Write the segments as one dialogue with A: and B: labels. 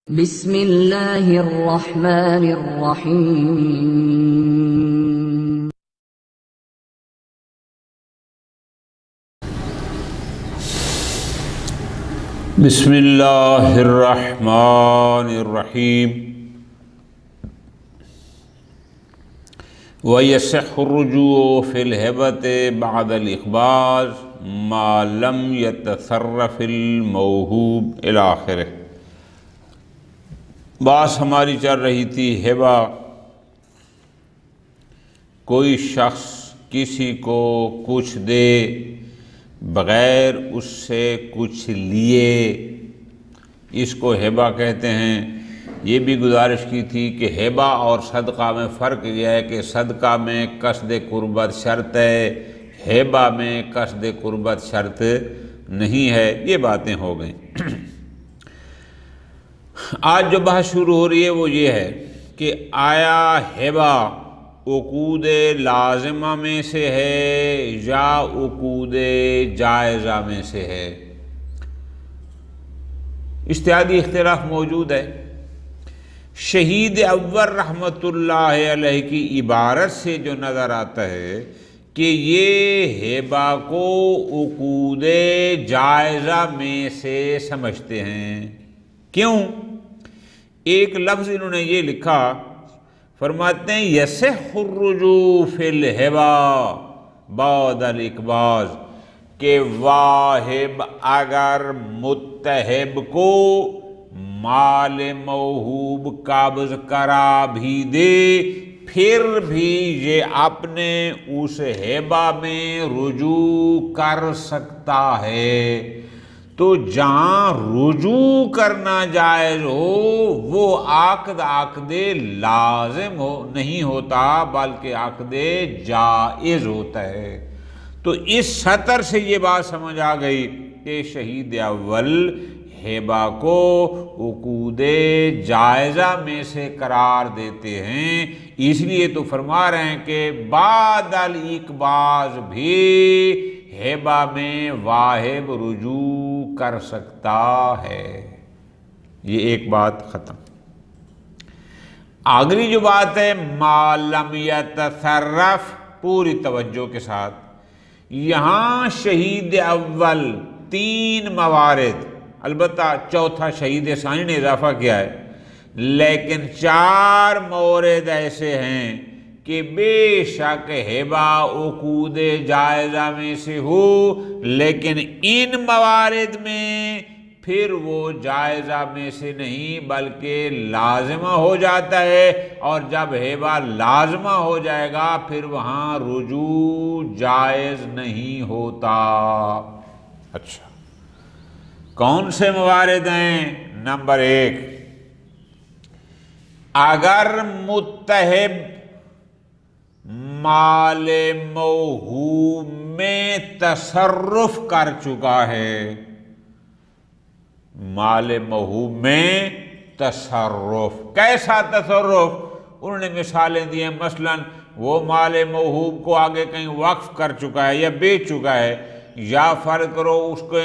A: بسم اللہ الرحمن الرحیم
B: بسم اللہ الرحمن الرحیم وَيَصِحُّ الرُّجُوعُ فِي الْهِبَةِ بَعْدَ الْإِقْبَاضِ مَا لَمْ يَتَصَرَّفِ الْمَوْهُوبُ إِلَى آخِرِہ۔ بات ہماری چل رہی تھی ہبہ، کوئی شخص کسی کو کچھ دے بغیر اس سے کچھ لیے، اس کو ہبہ کہتے ہیں۔ یہ بھی گزارش کی تھی کہ ہبہ اور صدقہ میں فرق یہ ہے کہ صدقہ میں قصد قربت شرط ہے، ہبہ میں قصد قربت شرط نہیں ہے۔ یہ باتیں ہو گئیں۔ آج جو بحث شروع ہو رہی ہے وہ یہ ہے کہ آیا ہبہ عقود لازمہ میں سے ہے یا عقود جائزہ میں سے ہے؟ اجتہادی اختلاف موجود ہے۔ شہید اول رحمۃ اللہ علیہ کی عبارت سے جو نظر آتا ہے کہ یہ ہبہ کو عقود جائزہ میں سے سمجھتے ہیں۔ کیوں؟ ایک لفظ انہوں نے یہ لکھا، فرماتے ہیں یصح الرجوع فی الہبہ بعد الاقباض، کہ واہب اگر متہب کو مال موہوب قبض کرا بھی دے پھر بھی یہ اپنے اس ہبہ میں رجوع کر سکتا ہے۔ تو جہاں رجوع کرنا جائز ہو وہ عقد لازم نہیں ہوتا بلکہ عقد جائز ہوتا ہے۔ تو اس سطر سے یہ بات سمجھ آ گئی کہ شہید اول ہبہ کو عقود جائزہ میں سے قرار دیتے ہیں، اس لیے تو فرما رہے ہیں کہ بعد الاقباض بھی ہبہ میں واہب رجوع کر سکتا ہے۔ یہ ایک بات ختم۔ اگلی جو بات ہے ما لم یتصرف، پوری توجہ کے ساتھ یہاں شہید اول تین موارد، البتہ چوتھا شہید ثانی نے اضافہ کیا ہے، لیکن چار مورد ایسے ہیں کہ بے شک ہبہ عقود جائزہ میں سے ہو، لیکن ان موارد میں پھر وہ جائزہ میں سے نہیں بلکہ لازمہ ہو جاتا ہے، اور جب ہبہ لازمہ ہو جائے گا پھر وہاں رجوع جائز نہیں ہوتا۔ اچھا، کون سے موارد ہیں؟ نمبر ایک، اگر متہب مال موہوب میں تصرف کر چکا ہے، مال موہوب میں تصرف، کیسا تصرف؟ انہوں نے مثالیں دی ہیں، مثلا وہ مال موہوب کو آگے کہیں وقف کر چکا ہے یا بیچ چکا ہے، یا فرض کرو اس کو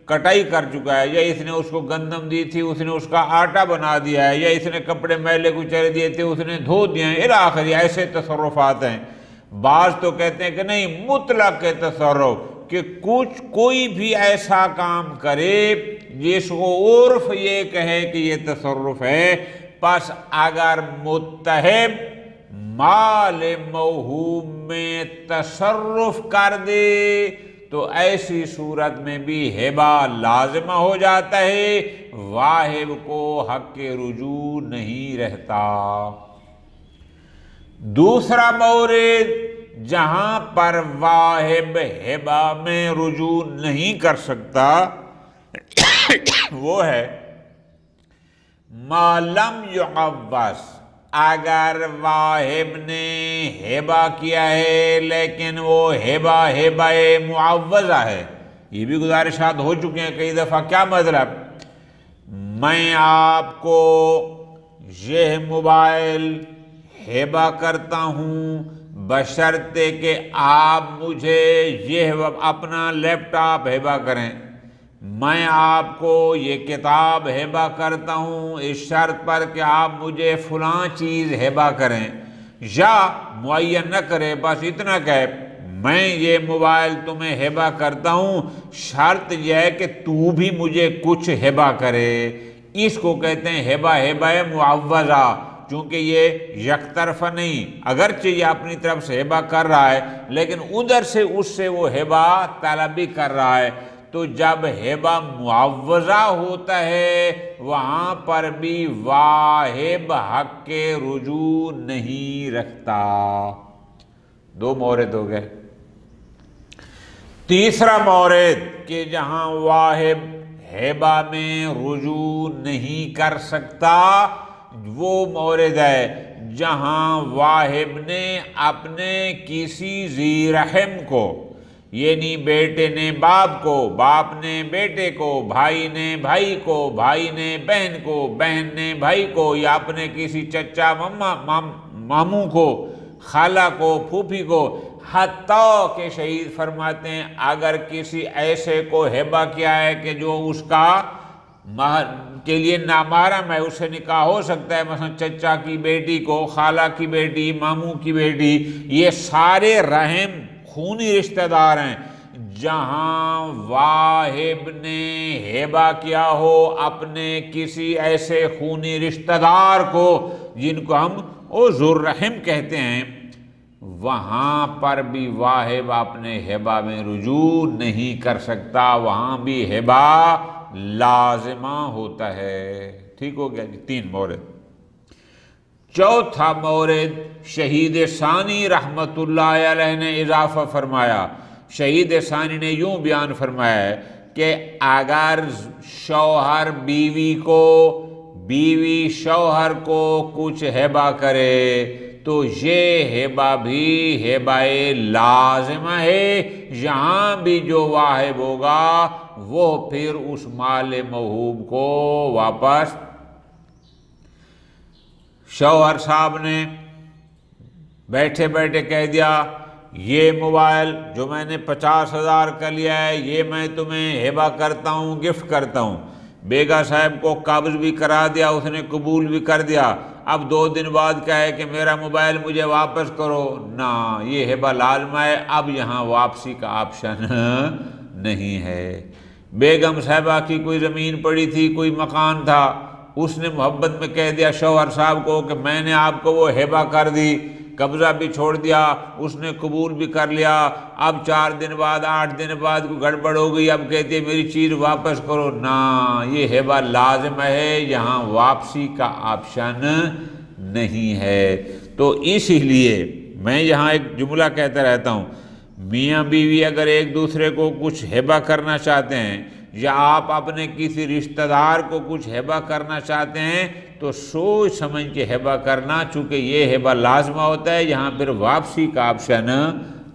B: کٹائی کر چکا ہے، یا اس نے اس کو گندم دی تھی اس نے اس کا آٹا بنا دیا ہے، یا اس نے کپڑے میلے کچیلے دیے تھے اس نے دھو دیے ہیں، الی آخر ایسے تصرفات ہیں۔ بعض تو کہتے ہیں کہ نہیں، مطلق کے تصرف، کہ کوئی بھی ایسا کام کرے جس کو عرف یہ کہے کہ یہ تصرف ہے، پس اگر متہب مال موہوب میں تصرف کر دے تو ایسی صورت میں بھی ہبہ لازمہ ہو جاتا ہے، واہب کو حق رجوع نہیں رہتا۔ دوسرا مورد جہاں پر واہب ہبہ میں رجوع نہیں کر سکتا وہ ہے ما لم یعوض، اگر واہب نے ہبہ کیا ہے لیکن وہ ہبہ معوضہ ہے۔ یہ بھی گزارشات ہو چکے ہیں کئی دفعہ۔ کیا مطلب؟ میں آپ کو یہ موبائل ہبہ کرتا ہوں بشرطے کہ آپ مجھے یہ اپنا لیپ ٹاپ ہبہ کریں۔ میں آپ کو یہ کتاب ہبہ کرتا ہوں اس شرط پر کہ آپ مجھے فلاں چیز ہبہ کریں، یا معین نہ کرے، بس اتنا کہے میں یہ موبائل تمہیں ہبہ کرتا ہوں، شرط یہ ہے کہ تو بھی مجھے کچھ ہبہ کرے۔ اس کو کہتے ہیں ہبہ معوضہ، چونکہ یہ یک طرفہ نہیں، اگرچہ یہ اپنی طرف سے ہبہ کر رہا ہے لیکن ادھر سے اس سے وہ ہبہ طلب بھی کر رہا ہے۔ تو جب ہبہ معوضہ ہوتا ہے وہاں پر بھی واہب حق کے رجوع نہیں رکھتا۔ دو مورد ہو گئے۔ تیسرا مورد کہ جہاں واہب ہبہ میں رجوع نہیں کر سکتا، وہ مورد ہے جہاں واہب نے اپنے کسی ذی رحم کو، یعنی بیٹے نے باپ کو، باپ نے بیٹے کو، بھائی نے بھائی کو، بھائی نے بہن کو، بہن نے بھائی کو، یا اپنے کسی چچا ماموں کو، خالہ کو، پھوپھی کو، حتیٰ کہ شہید فرماتے ہیں اگر کسی ایسے کو ہبہ کیا ہے کہ جو اس کا کے لیے نامحرم ہے، اس سے نکاح ہو سکتا ہے، مثلا چچا کی بیٹی کو، خالہ کی بیٹی، ماموں کی بیٹی، یہ سارے رحم خونی رشتہ دار ہیں، جہاں واہب نے ہبہ کیا ہو اپنے کسی ایسے خونی رشتہ دار کو جن کو ہم ذو الرحم کہتے ہیں، وہاں پر بھی واہب اپنے ہبہ میں رجوع نہیں کر سکتا، وہاں بھی ہبہ لازمہ ہوتا ہے۔ ٹھیک ہو گیا جی، 3 مورد۔ چوتھا مورد شہید ثانی رحمت اللہ علیہ نے اضافہ فرمایا۔ شہید ثانی نے یوں بیان فرمایا ہے کہ اگر شوہر بیوی کو، بیوی شوہر کو کچھ ہبہ کرے تو یہ ہبہ بھی ہبہ لازمہ ہے، یہاں بھی جو واہب ہوگا وہ پھر اس مال موہوب کو واپس، شوہر صاحب نے بیٹھے بیٹھے کہہ دیا یہ موبائل جو میں نے 50,000 کا لیا ہے یہ میں تمہیں ہبہ کرتا ہوں، گفٹ کرتا ہوں، بیگا صاحب کو قبض بھی کرا دیا، اس نے قبول بھی کر دیا، اب 2 دن بعد کہے کہ میرا موبائل مجھے واپس کرو، نہ، یہ ہبہ لازمہ ہے، اب یہاں واپسی کا آپشن نہیں ہے۔ بیگم صاحبہ کی کوئی زمین پڑی تھی، کوئی مکان تھا، اس نے محبت میں کہہ دیا شوہر صاحب کو کہ میں نے آپ کو وہ ہبہ کر دی، قبضہ بھی چھوڑ دیا، اس نے قبول بھی کر لیا، اب 4 دن بعد 8 دن بعد کوئی گڑبڑ ہو گئی، اب کہتے ہیں میری چیز واپس کرو، نہ، یہ ہبہ لازم ہے، یہاں واپسی کا آپشن نہیں ہے۔ تو اسی لیے میں یہاں ایک جملہ کہتا رہتا ہوں، میاں بیوی اگر ایک دوسرے کو کچھ ہبہ کرنا چاہتے ہیں یا آپ اپنے کسی رشتہ دار کو کچھ ہبہ کرنا چاہتے ہیں تو سوچ سمجھ کے ہبہ کرنا، چونکہ یہ ہبہ لازمہ ہوتا ہے، یہاں پھر واپسی کا آپشن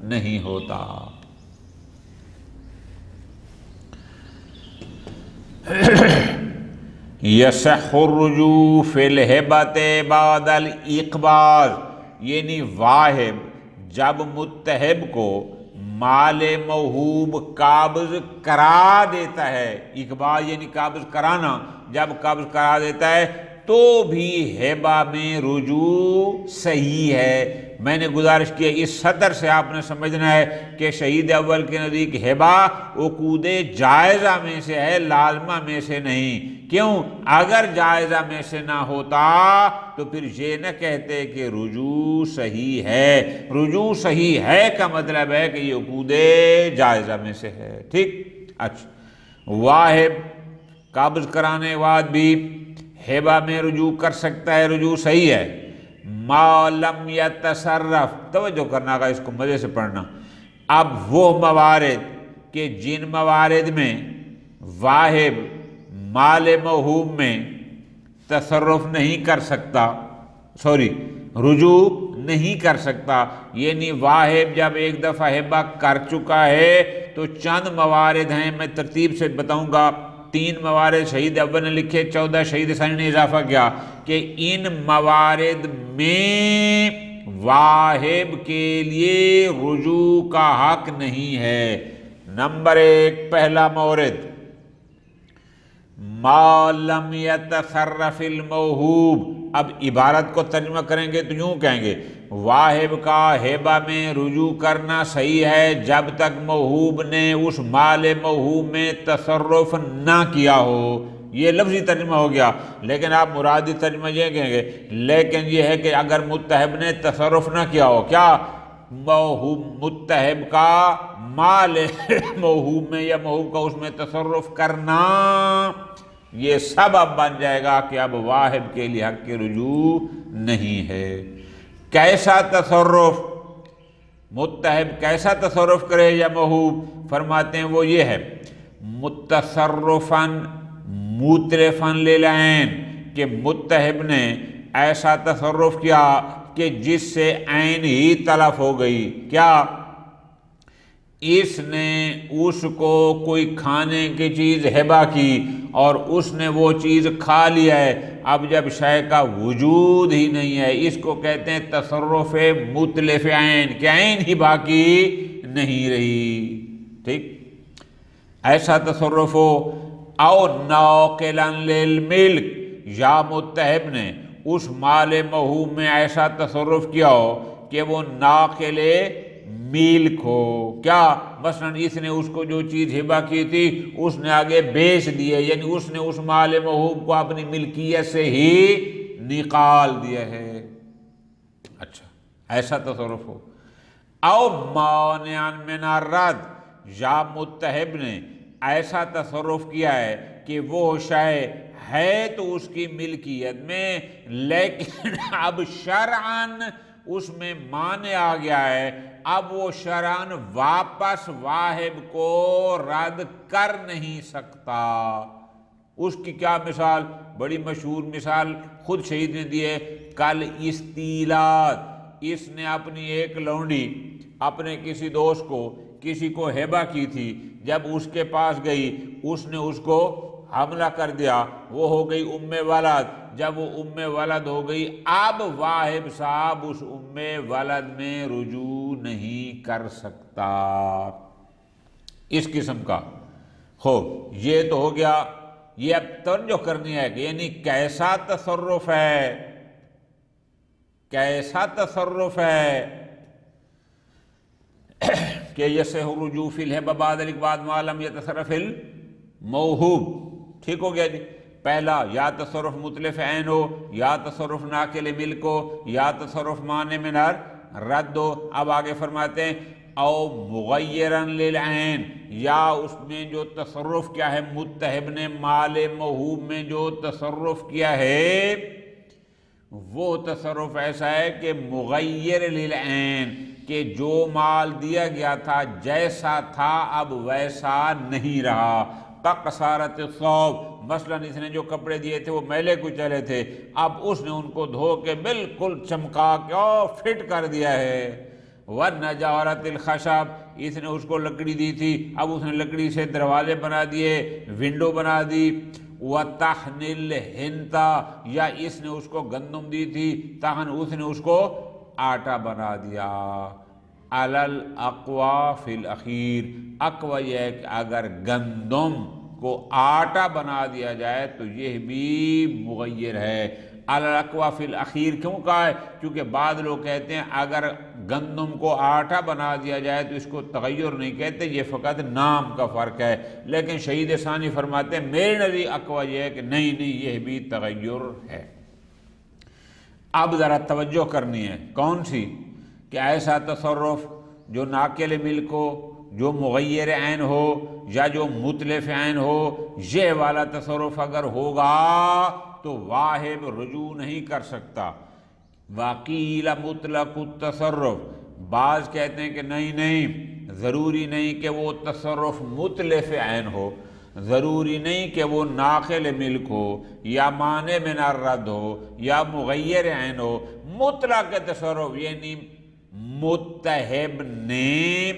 B: نہیں ہوتا۔ یصح الرجوع فی الہبۃ بعد الاقباض، یعنی واہب جب متہب کو مال موہوب قابض کرا دیتا ہے، اقباض یعنی قابض کرانا، جب قابض کرا دیتا ہے تو بھی ہبہ میں رجوع صحیح ہے۔ میں نے گزارش کیا اس سطر سے آپ نے سمجھنا ہے کہ شہید اول کے نزدیک ہبہ عقود جائزہ میں سے ہے، لازمہ میں سے نہیں۔ کیوں؟ اگر جائزہ میں سے نہ ہوتا تو پھر یہ نہ کہتے کہ رجوع صحیح ہے۔ رجوع صحیح ہے کا مطلب ہے کہ یہ عقود جائزہ میں سے ہے۔ ٹھیک؟ اچھا، واہب قابض کرانے کے بعد بھی ہبہ میں رجوع کر سکتا ہے، رجوع صحیح ہے۔ ما لم یتصرف، توجہ کرنا کا اس کو مزے سے پڑھنا۔ اب وہ موارد کہ جن موارد میں واہب مال موہوب میں تصرف نہیں کر سکتا، رجوع نہیں کر سکتا، یعنی واہب جب ایک دفعہ ہبہ کر چکا ہے تو چند موارد ہیں، میں ترتیب سے بتاؤں گا۔ 3 موارد شہید اول نے لکھے، 14 شہید ثانی نے اضافہ کیا کہ ان موارد میں واہب کے لیے رجوع کا حق نہیں ہے۔ نمبر 1 پہلا مورد ما لم یتصرف الموہوب، اب عبارت کو ترجمہ کریں گے تو یوں کہیں گے واہب کا ہیبہ میں رجوع کرنا صحیح ہے جب تک موہوب نے اس مال موہوب میں تصرف نہ کیا ہو، یہ لفظی ترجمہ ہو گیا، لیکن آپ مرادی ترجمہ یہ کہیں گے لیکن یہ ہے کہ اگر متحب نے تصرف نہ کیا ہو، کیا موہوب متحب کا مال موہوب میں یا موہوب کا اس میں تصرف کرنا، یہ سبب بن جائے گا کہ اب واہب کے لیے حق کی رجوع نہیں ہے۔ کیسا تصرف، متحب کیسا تصرف کرے یا موہوب؟ فرماتے ہیں وہ یہ ہے متصرفاً مترفاً للعین، کہ متحب نے ایسا تصرف کیا کہ جس سے عین ہی تلف ہو گئی، کیا اس نے اس کو کوئی کھانے کی چیز ہبہ کی اور اس نے وہ چیز کھا لیا ہے، اب جب شے کا وجود ہی نہیں ہے، اس کو کہتے ہیں تصرف متلف عین، کہ عین ہی باقی نہیں رہی، ٹھیک؟ ایسا تصرف ہو، او ناقلا للملک، یا متحب نے اس مال موہوب میں ایسا تصرف کیا ہو کہ وہ ناقل ملک ہو، کیا مثلا اس نے اس کو جو چیز ہبہ کی تھی اس نے آگے بیچ دی ہے، یعنی اس نے اس مال موہوب کو اپنی ملکیت سے ہی نکال دیا ہے، اچھا ایسا تصرف ہو۔ او مانعا من الرد، یا متحب نے ایسا تصرف کیا ہے کہ وہ شے ہے تو اس کی ملکیت میں لیکن اب شرعاً اس میں مانع آ گیا ہے، اب وہ شرعاً واپس واہب کو رد کر نہیں سکتا۔ اس کی کیا مثال؟ بڑی مشہور مثال خود شہید نے دی ہے، کل استیلات، اس نے اپنی ایک لونڈی اپنے کسی دوست کو کسی کو ہبہ کی تھی، جب اس کے پاس گئی اس نے اس کو حملہ کر دیا، وہ ہو گئی ام ولد، جب وہ ام ولد ہو گئی اب واہب صاحب اس ام ولد میں رجوع نہیں کر سکتا، اس قسم کا ہو۔ یہ تو ہو گیا، یہ اب توجہ کرنی ہے کہ یعنی کیسا تصرف ہے، کیسا تصرف ہے کہ یصح الرجوع فی الہبہ بعد الاقباض ما لم یتصرف الموہوب، ٹھیک ہو گیا جی۔ پہلا یا تصرف متلف عین ہو، یا تصرف ناقل ملک ہو، یا تصرف مانع من الرد ہو۔ اب آگے فرماتے ہیں او مغیرا للعین، یا اس میں جو تصرف کیا ہے متحب نے مال موہوب میں جو تصرف کیا ہے وہ تصرف ایسا ہے کہ مغیر للعین، کہ جو مال دیا گیا تھا جیسا تھا اب ویسا نہیں رہا، کقصارت الثوب، مثلا اس نے جو کپڑے دیے تھے وہ میلے کچلے تھے، اب اس نے ان کو دھو کے بالکل چمکا کے فٹ کر دیا ہے۔ وَنَجَارَتِ الْخَشَبِ، اس نے اس کو لکڑی دی تھی، اب اس نے لکڑی سے دروازے بنا دیے، ونڈو بنا دی۔ وَتَحْنِ الْحِنْتَ، یا اس نے اس کو گندم دی تھی، تاہن اس نے اس کو آٹا بنا دیا۔ علی الاقوی فی الاخیر، اقوی یہ ہے کہ اگر گندم کو آٹا بنا دیا جائے تو یہ بھی مغیر ہے۔ علی الاقوی فی الاخیر کیوں کہا ہے؟ کیونکہ بعض لوگ کہتے ہیں اگر گندم کو آٹا بنا دیا جائے تو اس کو تغیر نہیں کہتے، یہ فقط نام کا فرق ہے، لیکن شہید ثانی فرماتے ہیں میرے نزدیک اقوی یہ ہے کہ نہیں یہ بھی تغیر ہے۔ اب ذرا توجہ کرنی ہے، کون سی؟ کہ ایسا تصرف جو ناقل ملک ہو، جو مغیر عین ہو یا جو متلف عین ہو، یہ والا تصرف اگر ہوگا تو واہب رجوع نہیں کر سکتا۔ وقیل مطلق التصرف، بعض کہتے ہیں کہ نہیں ضروری نہیں کہ وہ تصرف متلف عین ہو، ضروری نہیں کہ وہ ناقل ملک ہو یا مانع من الرد ہو یا مغیر عین ہو، مطلق تصرف یعنی متحب نے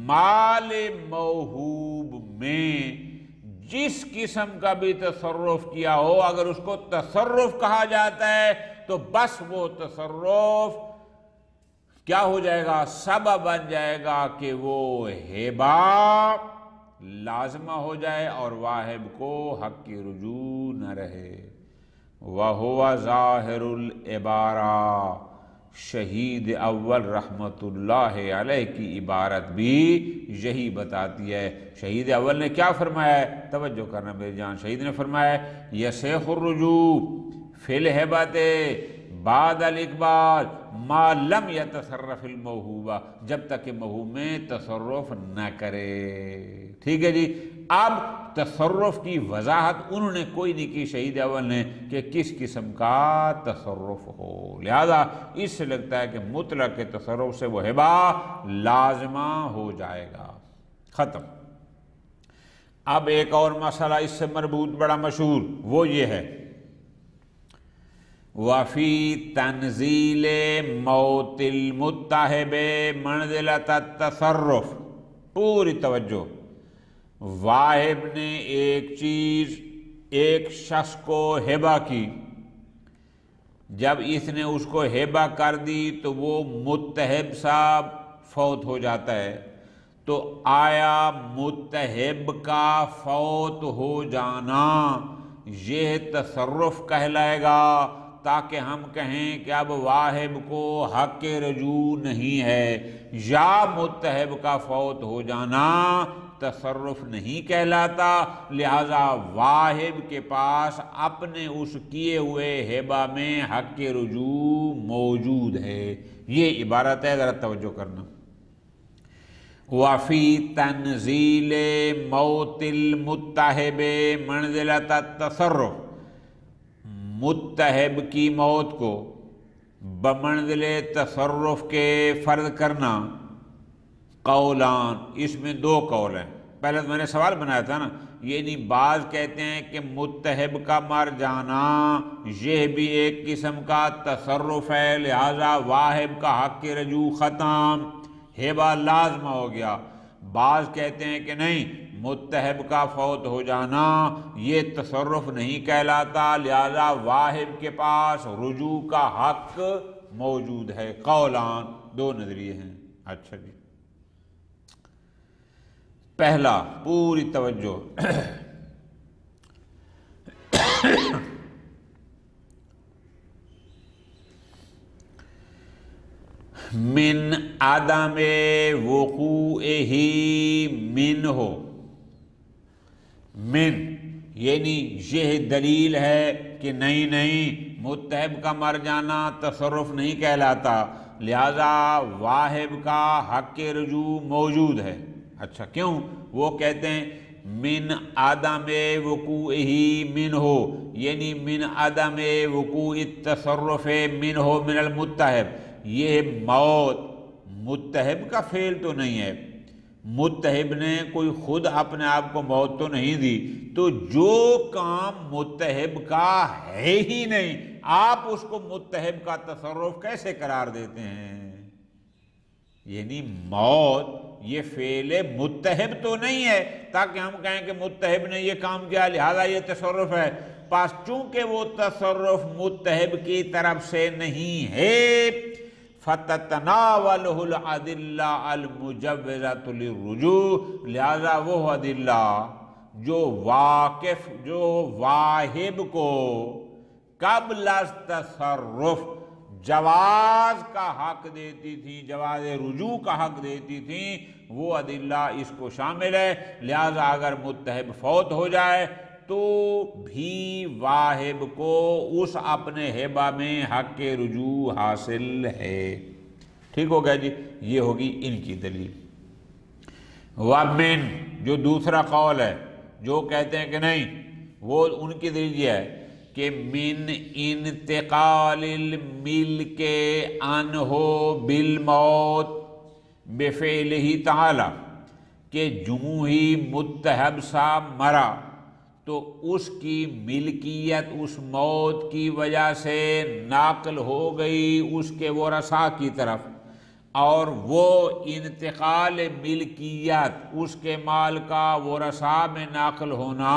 B: مال موہوب میں جس قسم کا بھی تصرف کیا ہو، اگر اس کو تصرف کہا جاتا ہے تو بس وہ تصرف کیا ہو جائے گا؟ سبب بن جائے گا کہ وہ ہبہ لازمہ ہو جائے اور واہب کو حق کی رجوع نہ رہے۔ وَهُوَ ظَاهِرُ الْعِبَارَةِ، شہید اول رحمت اللہ علیہ کی عبارت بھی یہی بتاتی ہے۔ شہید اول نے کیا فرمایا ہے؟ توجہ کرنا میری جان، شہید نے فرمایا ہے یصح الرجوع فی الہبۃ بعد الاقبال ما لم یتصرف الموہوبہ، جب تک کہ موہوب میں تصرف نہ کرے۔ ٹھیک ہے جی، اب تصرف کی وضاحت انہوں نے کوئی نہیں کی شہید اول نے کہ کس قسم کا تصرف ہو، لہذا اس سے لگتا ہے کہ مطلق کے تصرف سے وہ ہبہ لازمہ ہو جائے گا۔ ختم۔ اب ایک اور مسئلہ اس سے مربوط بڑا مشہور، وہ یہ ہے وَفِي تَنزِيلِ مَوْتِ الْمُتَّهِبِ مَنْزِلَةَ التَّصَرُّفِ، پوری توجہ، واہب نے ایک چیز ایک شخص کو ہبہ کی، جب اس نے اس کو ہبہ کر دی تو وہ متحب صاحب فوت ہو جاتا ہے، تو آیا متحب کا فوت ہو جانا یہ تصرف کہلائے گا تاکہ ہم کہیں کہ اب واہب کو حق رجوع نہیں ہے، یا متحب کا فوت ہو جانا تصرف نہیں کہلاتا، لہذا واہب کے پاس اپنے اس کیے ہوئے ہبہ میں حق رجوع موجود ہے۔ یہ عبارت ہے، ذرا توجہ کرنا۔ وَفِي تَنزِيلِ مَوْتِ الْمُتَّهِبِ مَنْزِلَةَ التَّصَرُّفِ، متحب کی موت کو بمنزل تصرف کے فرض کرنا، قولان، اس میں دو قول ہیں۔ پہلے تو میں نے سوال بنایا تھا نا، یعنی بعض کہتے ہیں کہ متحب کا مر جانا یہ بھی ایک قسم کا تصرف ہے، لہذا واہب کا حق رجوع ختم، ہبہ لازمہ ہو گیا۔ بعض کہتے ہیں کہ نہیں، متحب کا فوت ہو جانا یہ تصرف نہیں کہلاتا، لہذا واہب کے پاس رجوع کا حق موجود ہے۔ قولان، دو نظریے ہیں۔ اچھا جی، پہلا، پوری توجہ، من عدم وقوعہ منہ، من یعنی یہ دلیل ہے کہ نہیں متحب کا مر جانا تصرف نہیں کہلاتا، لہذا واہب کا حق رجوع موجود ہے۔ اچھا، کیوں؟ وہ کہتے ہیں من عدم وقوعہ منہ، یعنی من عدم وقوع التصرف منہ من المتحب، یہ موت متحب کا فعل تو نہیں ہے، متحب نے کوئی خود اپنے آپ کو موت تو نہیں دی، تو جو کام متحب کا ہے ہی نہیں آپ اس کو متحب کا تصرف کیسے قرار دیتے ہیں؟ یعنی موت یہ فعل متحب تو نہیں ہے تاکہ ہم کہیں کہ متحب نے یہ کام کیا لہذا یہ تصرف ہے، پس چونکہ وہ تصرف متحب کی طرف سے نہیں ہے فَتَتَنَاوَلُهُ الْعَدِلَّةُ الْمُجَوِّزَةُ لِلرُّجُوعِ، لہذا وہ عدلہ جو واقف، جو واہب کو قبل از تصرف جواز کا حق دیتی تھی، جواز رجوع کا حق دیتی تھی، وہ عدلہ اس کو شامل ہے، لہذا اگر متحب فوت ہو جائے تو بھی واہب کو اس اپنے ہبہ میں حق رجوع حاصل ہے۔ ٹھیک ہو گیا جی، یہ ہوگی ان کی دلیل۔ وَمِن، جو دوسرا قول ہے جو کہتے ہیں کہ نہیں، وہ ان کی دلیل یہ ہے کہ من انتقال الملک عنہ بالموت بفعلہ تعالی، کہ جوں ہی متحب صاحب مرا تو اس کی ملکیت اس موت کی وجہ سے ناقل ہو گئی اس کے ورثاء کی طرف، اور وہ انتقال ملکیت اس کے مال کا ورثاء میں ناقل ہونا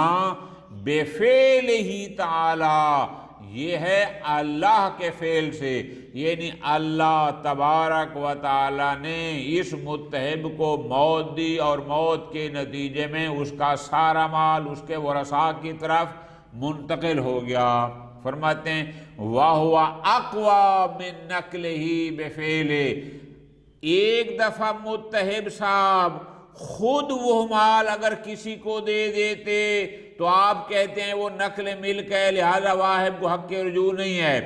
B: بفعلہ تعالی، یہ ہے اللہ کے فعل سے، یعنی اللہ تبارک و تعالی نے اس متحب کو موت دی اور موت کے نتیجے میں اس کا سارا مال اس کے ورثاء کی طرف منتقل ہو گیا۔ فرماتے ہیں وَهُوَ أَقْوَى مِن نَقْلِهِ بِفِعْلِهِ، ایک دفعہ متحب صاحب خود وہ مال اگر کسی کو دے دیتے تو آپ کہتے ہیں وہ نقل ملک ہے، لہذا واہب کو حق رجوع نہیں ہے۔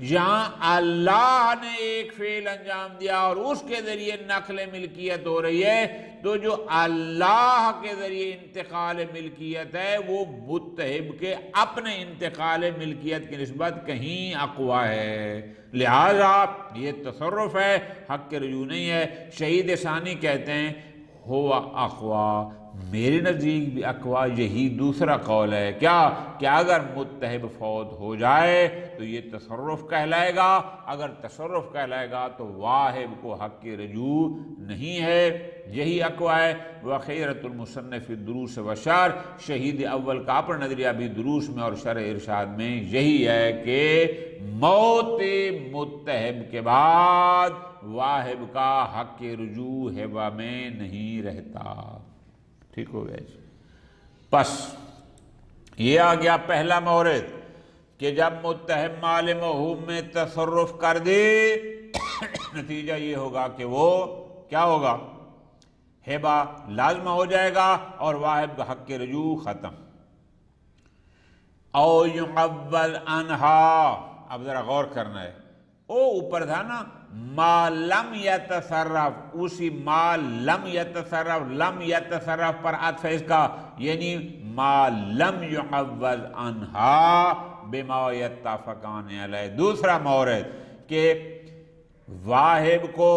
B: یہاں اللہ نے ایک فعل انجام دیا اور اس کے ذریعے نقل ملکیت ہو رہی ہے، تو جو اللہ کے ذریعے انتقال ملکیت ہے وہ متحب کے اپنے انتقال ملکیت کی نسبت کہیں اقوی ہے، لہذا یہ تصرف ہے، حق رجوع نہیں ہے۔ شہید ثانی کہتے ہیں ہوا اقوی، میرے نزدیک بھی اقوی یہی دوسرا قول ہے، کیا کہ اگر متحب فوت ہو جائے تو یہ تصرف کہلائے گا، اگر تصرف کہلائے گا تو واہب کو حق کی رجوع نہیں ہے، یہی اقوی ہے۔ وخیرۃ المصنف الدروس والشرح، شہید اول کا اپنا نظریہ بھی دروس میں اور شرح ارشاد میں یہی ہے کہ موت متحب کے بعد واہب کا حق رجوع ہبہ میں نہیں رہتا۔ ٹھیک ہو گیا جی۔ پس یہ آ گیا پہلا مورد کہ جب متحب مال موہوب میں تصرف کر دے نتیجہ یہ ہوگا کہ وہ کیا ہوگا، ہبہ لازمہ ہو جائے گا اور واہب کا حق رجوع ختم۔ او یعوض عنہا، اب ذرا غور کرنا ہے، او اوپر تھا نا ما لم یتصرف، اسی ما لم یتصرف، لم یتصرف پر عطف ہے اس کا، یعنی ما لم یعوض عنہا بما یتفقان علیہ۔ دوسرا مورد کہ واہب کو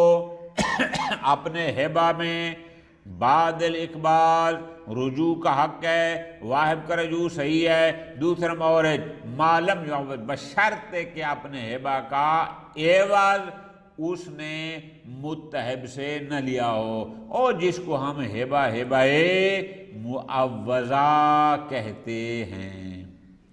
B: اپنے ہبہ میں بعد الاقبال رجوع کا حق ہے، واہب کا رجوع صحیح ہے۔ دوسرا مورد ما لم یعوض، بشرط کہ اپنے ہبہ کا عوض اس نے متحب سے نہ لیا ہو، اور جس کو ہم ہبہ معوضہ کہتے ہیں۔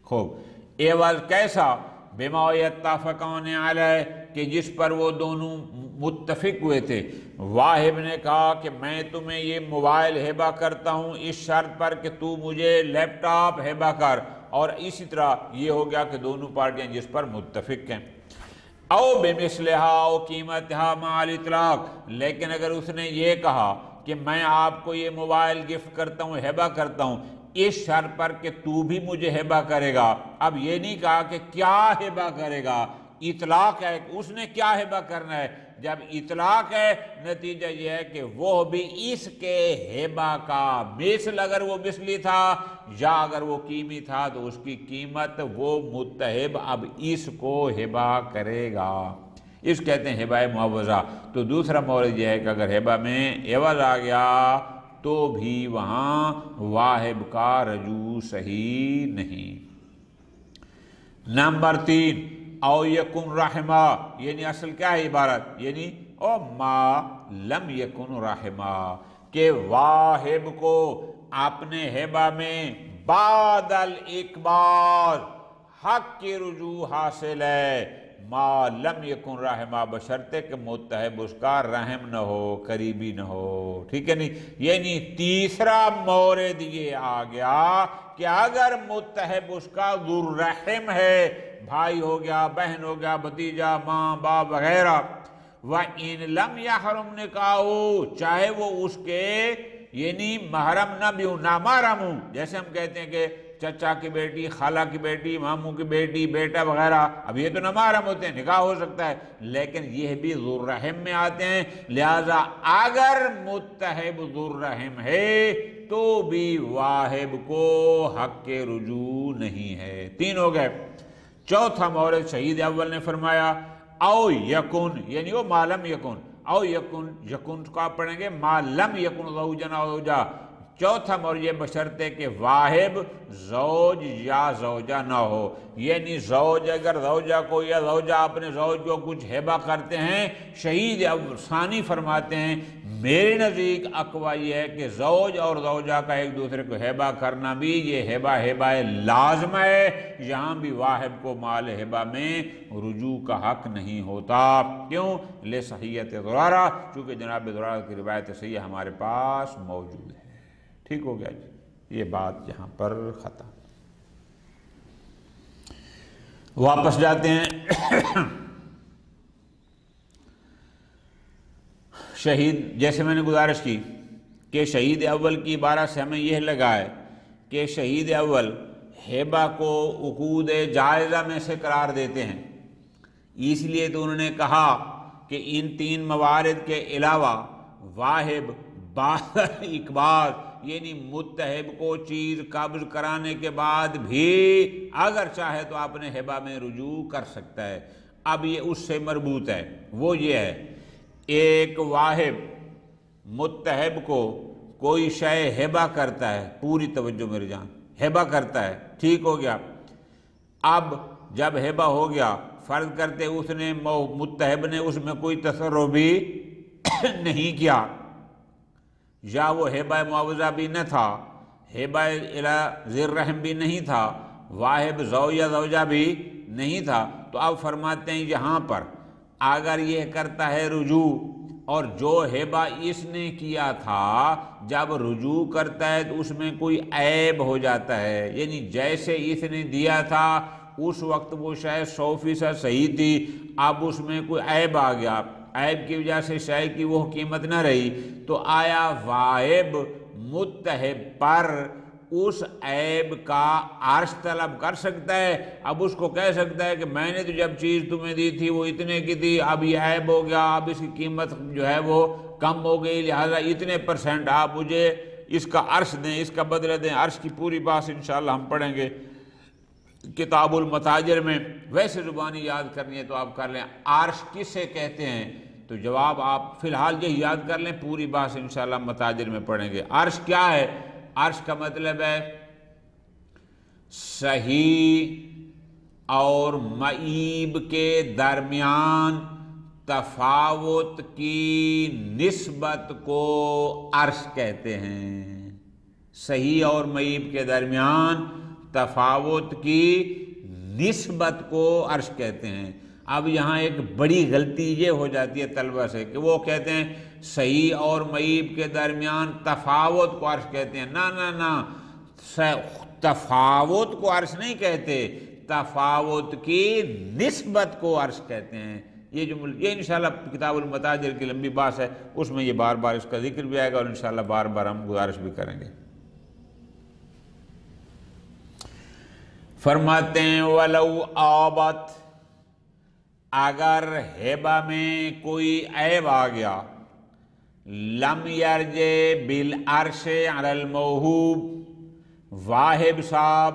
B: خوب، عوض کیسا؟ بما یتفقان علیہ، کہ جس پر وہ دونوں متفق ہوئے تھے۔ واہب نے کہا کہ میں تمہیں یہ موبائل ہبہ کرتا ہوں اس شرط پر کہ تو مجھے لیپ ٹاپ ہبہ کر، اور اسی طرح یہ ہو گیا کہ دونوں پارٹیاں جس پر متفق ہیں۔ او بمثلہا، او قیمتہا مع الاطلاق، لیکن اگر اس نے یہ کہا کہ میں آپ کو یہ موبائل گفٹ کرتا ہوں، ہبہ کرتا ہوں اس شرط پر کہ تو بھی مجھے ہبہ کرے گا، اب یہ نہیں کہا کہ کیا ہبہ کرے گا، اطلاق ہے اس نے کیا ہبہ کرنا ہے۔ جب اطلاق ہے نتیجہ یہ ہے کہ وہ بھی اس کے ہبہ کا مثل، اگر وہ مثلی تھا یا اگر وہ قیمی تھا تو اس کی قیمت وہ متحب اب اس کو ہبہ کرے گا، اس کہتے ہیں ہبہ معوضہ۔ تو دوسرا مورد یہ ہے کہ اگر ہبہ میں عوض آ گیا تو بھی وہاں واہب کا رجوع صحیح نہیں۔ نمبر 3 او یکن رحمہ، یعنی اصل کیا ہے عبارت، یعنی او ما لم یکن رحمہ، کہ واہب کو اپنے ہبہ میں بعد الاقبال حق کی رجوع حاصل ہے، ما لم یکن رحمہ، بشرطے کہ متحب اس کا رحم نہ ہو، قریبی نہ ہو، ٹھیک ہے نہیں۔ یعنی تیسرا مورد یہ آ گیا کہ اگر متحب اس کا ذو الرحم ہے، بھائی ہو گیا، بہن ہو گیا، بھتیجا، ماں باپ وغیرہ، وَإِن لَمْ يَحْرُمْ نِكَاحُ، چاہے وہ اس کے یعنی محرم نہ بھی ہوں، نامحرم ہوں، جیسے ہم کہتے ہیں کہ چچا کی بیٹی، خالہ کی بیٹی، ماموں کی بیٹی، بیٹا وغیرہ، اب یہ تو نامحرم ہوتے ہیں، نکاح ہو سکتا ہے، لیکن یہ بھی ذو الرحم میں آتے ہیں، لہذا اگر متحب ذو الرحم ہے تو بھی واہب کو حق رجوع نہیں ہے۔ 3 ہو گئے۔ چوتھا مورد شہید اول نے فرمایا او یکن، یعنی وہ ما لم یکن، او یکن، یکن کو آپ پڑھیں گے ما لم یکن زوجا او زوجا۔ چوتھا مورد یہ بشرطے کہ واہب زوج یا زوجہ نہ ہو، یعنی زوج اگر زوجہ کو یا زوجہ اپنے زوج کو کچھ ہبہ کرتے ہیں، شہید ثانی فرماتے ہیں میرے نزدیک اقوا یہ ہے کہ زوج اور زوجہ کا ایک دوسرے کو ہبہ کرنا بھی یہ ہبہ لازم ہے، یہاں بھی واہب کو مال ہبہ میں رجوع کا حق نہیں ہوتا۔ کیوں؟ لصحیحۃ زرارہ، چونکہ جناب زرارہ کی روایت صحیح ہمارے پاس موجود ہے۔ ٹھیک ہو گیا جی، یہ بات یہاں پر ختم۔ واپس جاتے ہیں شہید، جیسے میں نے گزارش کی کہ شہید اول کی عبارت سے ہمیں یہ لگا ہے کہ شہید اول ہبہ کو عقود جائزہ میں سے قرار دیتے ہیں، اس لیے تو انہوں نے کہا کہ ان تین موارد کے علاوہ واہب بعد اقبال، یعنی متحب کو چیز قبض کرانے کے بعد بھی اگر چاہے تو اپنے ہبہ میں رجوع کر سکتا ہے۔ اب یہ اس سے مربوط ہے، وہ یہ ہے ایک واہب متحب کو کوئی شے ہبہ کرتا ہے، پوری توجہ میری جان، ہبہ کرتا ہے، ٹھیک ہو گیا۔ اب جب ہبہ ہو گیا، فرض کرتے اس نے متحب نے اس میں کوئی تصرف بھی نہیں کیا، یا وہ ہبہ معاوضہ بھی نہ تھا، ہبہ الی ذی الرحم بھی نہیں تھا، واہب زوجہ بھی نہیں تھا، تو اب فرماتے ہیں یہاں پر اگر یہ کرتا ہے رجوع، اور جو ہبہ اس نے کیا تھا جب رجوع کرتا ہے تو اس میں کوئی عیب ہو جاتا ہے، یعنی جیسے اس نے دیا تھا اس وقت وہ شاید 100% صحیح تھی، اب اس میں کوئی عیب آ گیا، عیب کی وجہ سے شے کی وہ قیمت نہ رہی، تو آیا واہب متحب پر اس عیب کا عرش طلب کر سکتا ہے؟ اب اس کو کہہ سکتا ہے کہ میں نے تو جب چیز تمہیں دی تھی وہ اتنے کی تھی، اب یہ عیب ہو گیا، اب اس کی قیمت جو ہے وہ کم ہو گئی، لہذا اتنے % آپ مجھے اس کا عرش دیں، اس کا بدلہ دیں۔ عرش کی پوری بات انشاءاللہ ہم پڑھیں گے کتاب المتاجر میں، ویسے زبانی یاد کرنی ہے تو آپ کر لیں عرش کسے کہتے ہیں، تو جواب آپ فی الحال یہ یاد کر لیں، پوری بات انشاءاللہ متاجر میں پڑھیں گے۔ عرش کیا ہے؟ عرش کا مطلب ہے صحیح اور معیب کے درمیان تفاوت کی نسبت کو عرش کہتے ہیں۔ صحیح اور معیب کے درمیان تفاوت کی نسبت کو عرش کہتے ہیں۔ اب یہاں ایک بڑی غلطی یہ ہو جاتی ہے طلبہ سے کہ وہ کہتے ہیں صحیح اور معیب کے درمیان تفاوت کو عرش کہتے ہیں۔ نہ، تفاوت کو عرش نہیں کہتے، تفاوت کی نسبت کو عرش کہتے ہیں۔ یہ انشاءاللہ کتاب المتاجر کی لمبی بات ہے، اس میں یہ بار بار اس کا ذکر بھی آئے گا، اور انشاءاللہ بار بار ہم گزارش بھی کریں گے۔ فرماتے ہیں وَلَوْ آبت، اگر ہبہ میں کوئی عیب آ گیا، لم یرجع بالعرش علی الموہوب، واہب صاحب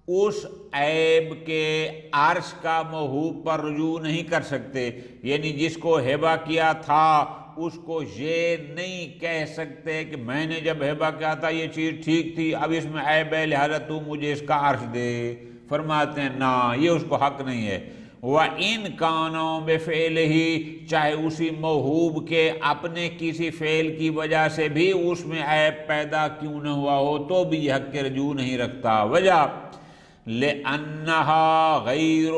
B: اس عیب کے عرش کا موہوب پر رجوع نہیں کر سکتے، یعنی جس کو ہبہ کیا تھا اس کو یہ نہیں کہہ سکتے کہ میں نے جب ہبہ کیا تھا یہ چیز ٹھیک تھی، اب اس میں عیب ہے لہذا تو مجھے اس کا عرش دے۔ فرماتے ہیں نہ، یہ اس کو حق نہیں ہے۔ وَإِنْ كَانُوا بِفِعْلِهِ، چاہے اسی موہوب کے اپنے کسی فعل کی وجہ سے بھی اس میں عیب پیدا کیوں نہ ہوا ہو تو بھی یہ حق رجوع نہیں رکھتا۔ وجہ لِأَنَّهَا غَيْرُ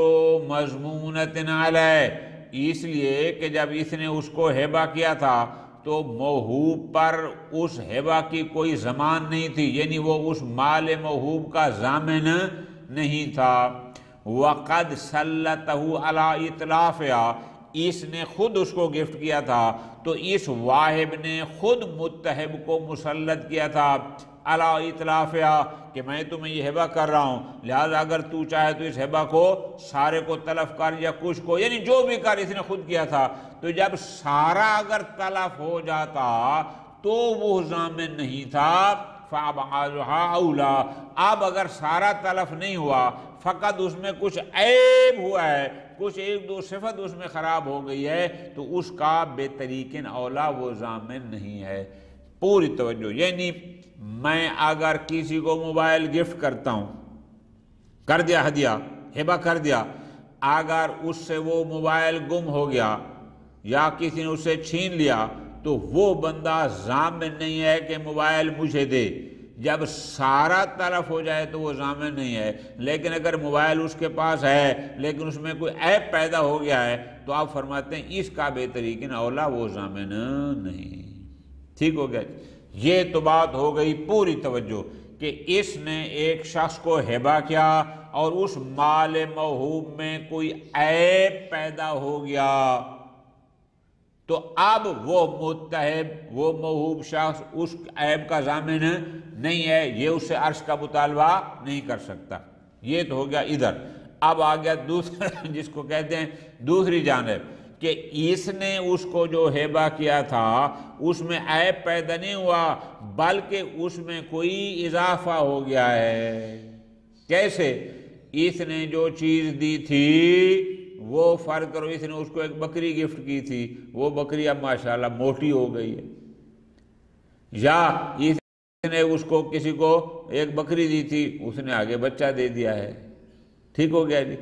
B: مَضْمُونَةٍ عَلَيْهِ، اس لیے کہ جب اس نے اس کو ہبہ کیا تھا تو موہوب پر اس ہبہ کی کوئی ضمان نہیں تھی، یعنی وہ اس مال موہوب کا ضامن نہیں تھا۔ وَقَدْ سَلَّتَهُ عَلَىٰ إِطْلَافِهَا، اس نے خود اس کو گفٹ کیا تھا، تو اس واہب نے خود متحب کو مسلط کیا تھا عَلَىٰ إِطْلَافِهَا کہ میں تمہیں یہ ہبہ کر رہا ہوں، لہذا اگر تو چاہے تو اس ہبہ کو سارے کو تلف کر یا کچھ کو، یعنی جو بھی کر اس نے خود کیا تھا، تو جب سارا اگر تلف ہو جاتا تو وہ ضامن نہیں تھا۔ فَأَبْعَادُهَا أَوْلَىٰ، اب اگر سارا تلف نہیں ہوا، فقط اس میں کچھ عیب ہوا ہے، کچھ ایک دو صفت اس میں خراب ہو گئی ہے، تو اس کا بہترین اولا وہ ضامن نہیں ہے۔ پوری توجہ، یعنی میں اگر کسی کو موبائل گفٹ کرتا ہوں، کر دیا ہدیہ، ہبہ کر دیا، اگر اس سے وہ موبائل گم ہو گیا یا کسی نے اس سے چھین لیا تو وہ بندہ ضامن نہیں ہے کہ موبائل مجھے دے۔ جب سارا تلف ہو جائے تو وہ ضامن نہیں ہے، لیکن اگر موبائل اس کے پاس ہے لیکن اس میں کوئی عیب پیدا ہو گیا ہے تو آپ فرماتے ہیں اس کا بہترین اولا وہ ضامن نہیں۔ ٹھیک ہو گیا؟ یہ تو بات ہو گئی پوری توجہ کہ اس نے ایک شخص کو ہبہ کیا اور اس مال موہوب میں کوئی عیب پیدا ہو گیا، تو اب وہ متہب، وہ موہوب شخص اس عیب کا ضامن نہیں ہے، یہ اس سے عرش کا مطالبہ نہیں کر سکتا۔ یہ تو ہو گیا ادھر۔ اب آ گیا دوسرا جس کو کہتے ہیں دوسری جانب، کہ اس نے اس کو جو ہبہ کیا تھا اس میں عیب پیدا نہیں ہوا بلکہ اس میں کوئی اضافہ ہو گیا ہے۔ کیسے؟ اس نے جو چیز دی تھی وہ فرض کرو اس نے اس کو ایک بکری گفٹ کی تھی، وہ بکری اب ماشاءاللہ موٹی ہو گئی ہے، یا اس نے اس کو کسی کو ایک بکری دی تھی اس نے آگے بچہ دے دیا ہے۔ ٹھیک ہو گیا جی؟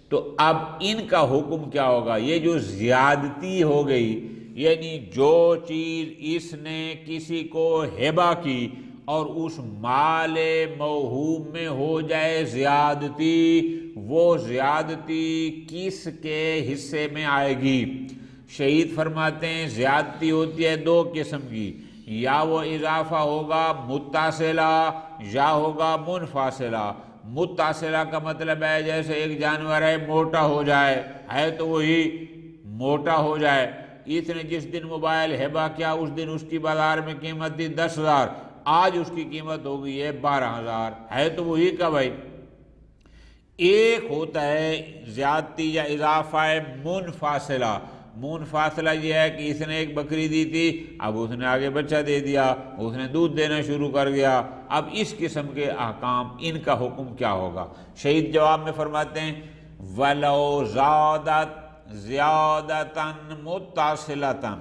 B: تو اب ان کا حکم کیا ہوگا؟ یہ جو زیادتی ہو گئی، یعنی جو چیز اس نے کسی کو ہبہ کی اور اس مال موہوب میں ہو جائے زیادتی، وہ زیادتی کس کے حصے میں آئے گی؟ شہید فرماتے ہیں زیادتی ہوتی ہے دو قسم کی، یا وہ اضافہ ہوگا متصلہ یا ہوگا منفصلہ۔ متصلہ کا مطلب ہے جیسے ایک جانور ہے موٹا ہو جائے، ہے تو وہی موٹا ہو جائے۔ اس نے جس دن موبائل ہبہ کیا اس دن اس کی بازار میں قیمت تھی 10,000، آج اس کی قیمت ہو گئی ہے 12,000، ہے تو وہی کا بھائی۔ ایک ہوتا ہے زیادتی یا اضافہ منفاصلہ۔ منفاصلہ یہ ہے کہ اس نے ایک بکری دی تھی، اب اس نے آگے بچہ دے دیا، اس نے دودھ دینا شروع کر دیا۔ اب اس قسم کے احکام ان کا حکم کیا ہوگا؟ شہید جواب میں فرماتے ہیں وَلَوْ زَادَتْ زِيَادَةً مُتَّصِلَةً،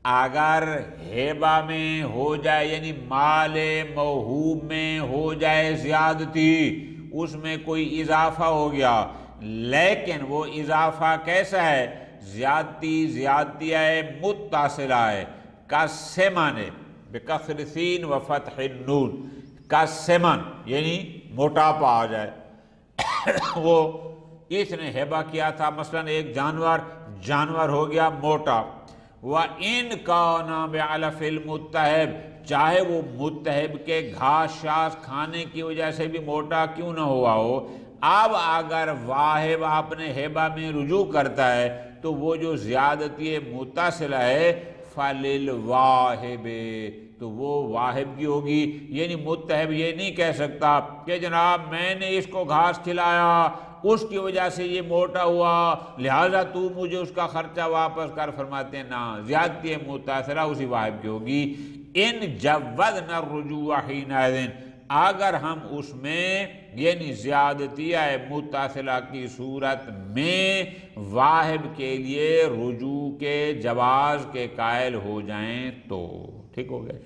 B: اگر ہبہ میں ہو جائے یعنی مال موہوب میں ہو جائے زیادتی، اس میں کوئی اضافہ ہو گیا، لیکن وہ اضافہ کیسا ہے؟ زیادتی ہے متصلہ ہے، کالسمن بکسر سین و فتح النون، کالسمن یعنی موٹاپا آ جائے۔ وہ اس نے ہبہ کیا تھا مثلا ایک جانور ہو گیا موٹا، وَإِنْ كَانَ بِعَلَفِ الْمُتَّهِبِ، چاہے وہ متحب کے گھاس شاس کھانے کی وجہ سے بھی موٹا کیوں نہ ہوا ہو۔ اب اگر واہب اپنے ہبہ میں رجوع کرتا ہے تو وہ جو زیادتی متصلہ ہے فَلِلْوَاهِبِ، تو وہ واہب کی ہوگی۔ یعنی متحب یہ نہیں کہہ سکتا کہ جناب میں نے اس کو گھاس کھلایا اس کی وجہ سے یہ موٹا ہوا لہذا تو مجھے اس کا خرچہ واپس کر۔ فرماتے ہیں نا، زیادتی متصلہ اسی واہب کی ہوگی۔ ان جوزنا الرجوع حینئذ، اگر ہم اس میں یعنی زیادتی متصلہ کی صورت میں واہب کے لیے رجوع کے جواز کے قائل ہو جائیں تو ٹھیک ہو گیا۔